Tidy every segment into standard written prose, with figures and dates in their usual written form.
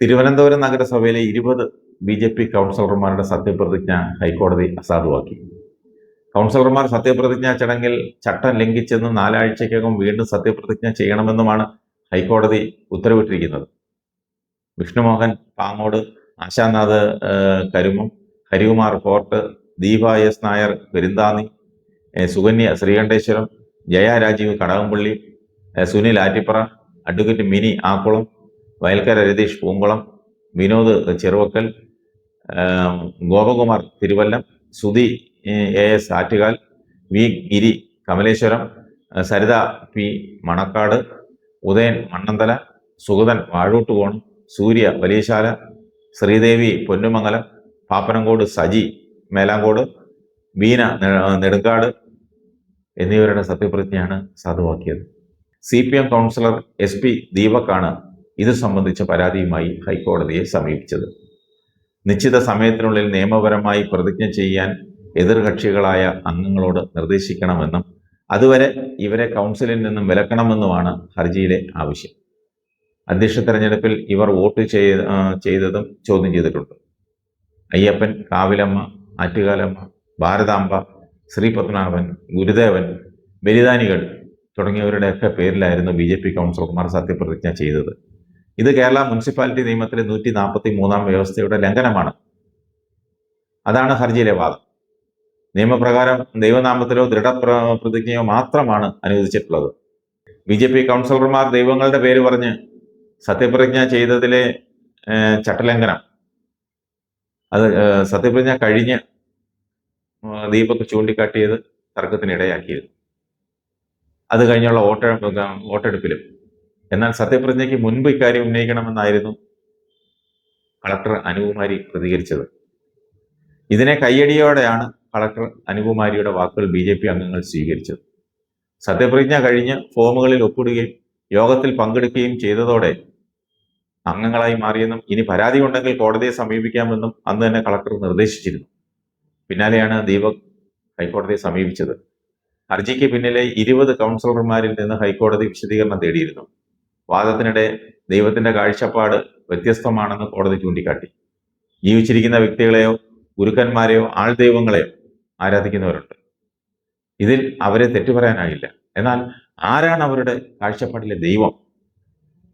തിരുവനന്തപുരം നഗരസഭയിലെ 20 BJP കൗൺസിലർമാരുടെ സത്യപ്രതിജ്ഞ ഹൈക്കോടതി അസാധുവാക്കി. കൗൺസിലർമാർ സത്യപ്രതിജ്ഞാ ചടങ്ങിൽ ചട്ടം ലംഘിച്ചെന്നും 4 ആഴ്ചയ്ക്കകം വീണ്ടും സത്യപ്രതിജ്ഞ ചെയ്യണമെന്നുമാണ് ഹൈക്കോടതി ഉത്തരവിട്ടിരിക്കുന്നത്. Vishnumohan Pangode, Ashanath Karumam, Harikumar Fort, Deepa S Nair Perunthanni, Sukanya Sreekanteswaram, Jaya Rajeev Kadakampally, Sunil Attipra, advocate Mini Akkulam, Vayalkkara Ratheesh Poonkulam, Vinod Cheruvakkal, Gopakumar Thiruvallam, Sudhi AS Attukal, V Giri Kamaleswaram, Saritha P Manacaud, Udayan Mannanthala, Sugathan Vazhottukonam, Surya Valiyasala, Sreedevi Ponnumangalam, Pappanamcode Saji Melamcode, Beena Nedumcaud എന്നിവരുടെ സത്യപ്രതിജ്ഞയാണ് സാധുവാക്കിയത്. CPM കൗൺസിലർ SP ദീപക്കാണ് ഇത് സംബന്ധിച്ച പരാതിയുമായി ഹൈക്കോടതിയെ സമീപിച്ചത്. നിശ്ചിത സമയത്തിനുള്ളിൽ നിയമപരമായി പ്രതിജ്ഞ ചെയ്യാൻ എതിർകക്ഷികളായ അംഗങ്ങളോട് നിർദ്ദേശിക്കണമെന്നും അതുവരെ ഇവരെ കൗൺസിലിൽ നിന്നും വിലക്കണമെന്നുമാണ് ഹർജിയിലെ ആവശ്യം. അധ്യക്ഷ തെരഞ്ഞെടുപ്പിൽ ഇവർ വോട്ട് ചെയ്തതും ചോദ്യം ചെയ്തിട്ടുണ്ട്. അയ്യപ്പൻ, കാവിലമ്മ, ആറ്റുകാലമ്മ, ഭാരതാംബ, ശ്രീ പത്മനാഭൻ, ഗുരുദേവൻ, ബലിദാനികൾ തുടങ്ങിയവരുടെയൊക്കെ പേരിലായിരുന്നു BJP കൗൺസിലർമാർ സത്യപ്രതിജ്ഞ ചെയ്തത്. ഇത് കേരള മുനിസിപ്പാലിറ്റി നിയമത്തിലെ 143 വ്യവസ്ഥയുടെ ലംഘനമാണ്. അതാണ് ഹർജിയിലെ വാദം. നിയമപ്രകാരം ദൈവനാമത്തിലോ ദൃഢപ്രതിജ്ഞയോ മാത്രമാണ് അനുവദിച്ചിട്ടുള്ളത്. BJP കൗൺസിലർമാർ ദൈവങ്ങളുടെ പേര് പറഞ്ഞ് സത്യപ്രതിജ്ഞ ചെയ്തതിലെ ചട്ടലംഘനം അത് സത്യപ്രതിജ്ഞ കഴിഞ്ഞ് ദീപക് ചൂണ്ടിക്കാട്ടിയത് തർക്കത്തിനിടയാക്കിയിരുന്നു. അത് കഴിഞ്ഞുള്ള വോട്ടെടുപ്പിലും. എന്നാൽ സത്യപ്രതിജ്ഞയ്ക്ക് മുൻപ് ഇക്കാര്യം ഉന്നയിക്കണമെന്നായിരുന്നു കളക്ടർ അനുകുമാരി പ്രതികരിച്ചത്. ഇതിനെ കയ്യടിയോടെയാണ് കളക്ടർ അനുകുമാരിയുടെ വാക്കുകൾ BJP അംഗങ്ങൾ സ്വീകരിച്ചത്. സത്യപ്രതിജ്ഞ കഴിഞ്ഞ് ഫോമുകളിൽ ഒപ്പിടുകയും യോഗത്തിൽ പങ്കെടുക്കുകയും ചെയ്തതോടെ അംഗങ്ങളായി മാറിയെന്നും ഇനി പരാതി ഉണ്ടെങ്കിൽ കോടതിയെ സമീപിക്കാമെന്നും അന്ന് തന്നെ കളക്ടർ നിർദ്ദേശിച്ചിരുന്നു. പിന്നാലെയാണ് ദീപക് ഹൈക്കോടതിയെ സമീപിച്ചത്. ഹർജിക്ക് പിന്നിലെ 20 കൗൺസിലർമാരിൽ നിന്ന് ഹൈക്കോടതി വിശദീകരണം തേടിയിരുന്നു. വാദത്തിനിടെ ദൈവത്തിന്റെ കാഴ്ചപ്പാട് വ്യത്യസ്തമാണെന്ന് കോടതി ചൂണ്ടിക്കാട്ടി. ജീവിച്ചിരിക്കുന്ന വ്യക്തികളെയോ ഗുരുക്കന്മാരെയോ ആൾദൈവങ്ങളെയോ ആരാധിക്കുന്നവരുണ്ട്. ഇതിൽ അവരെ തെറ്റുപറയാനാകില്ല. എന്നാൽ ആരാണ് അവരുടെ കാഴ്ചപ്പാടിലെ ദൈവം?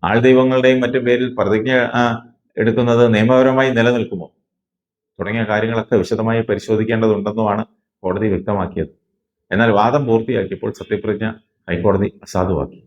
ആൾദൈവങ്ങളുടെയും മറ്റും പേരിൽ പ്രതിജ്ഞ എടുക്കുന്നത് നിയമപരമായി നിലനിൽക്കുമോ? തുടങ്ങിയ കാര്യങ്ങളൊക്കെ വിശദമായി പരിശോധിക്കേണ്ടതുണ്ടെന്നുമാണ് കോടതി വ്യക്തമാക്കിയത്. എന്നാൽ വാദം പൂർത്തിയാക്കിയപ്പോൾ സത്യപ്രതിജ്ഞ ഹൈക്കോടതി അസാധുവാക്കി.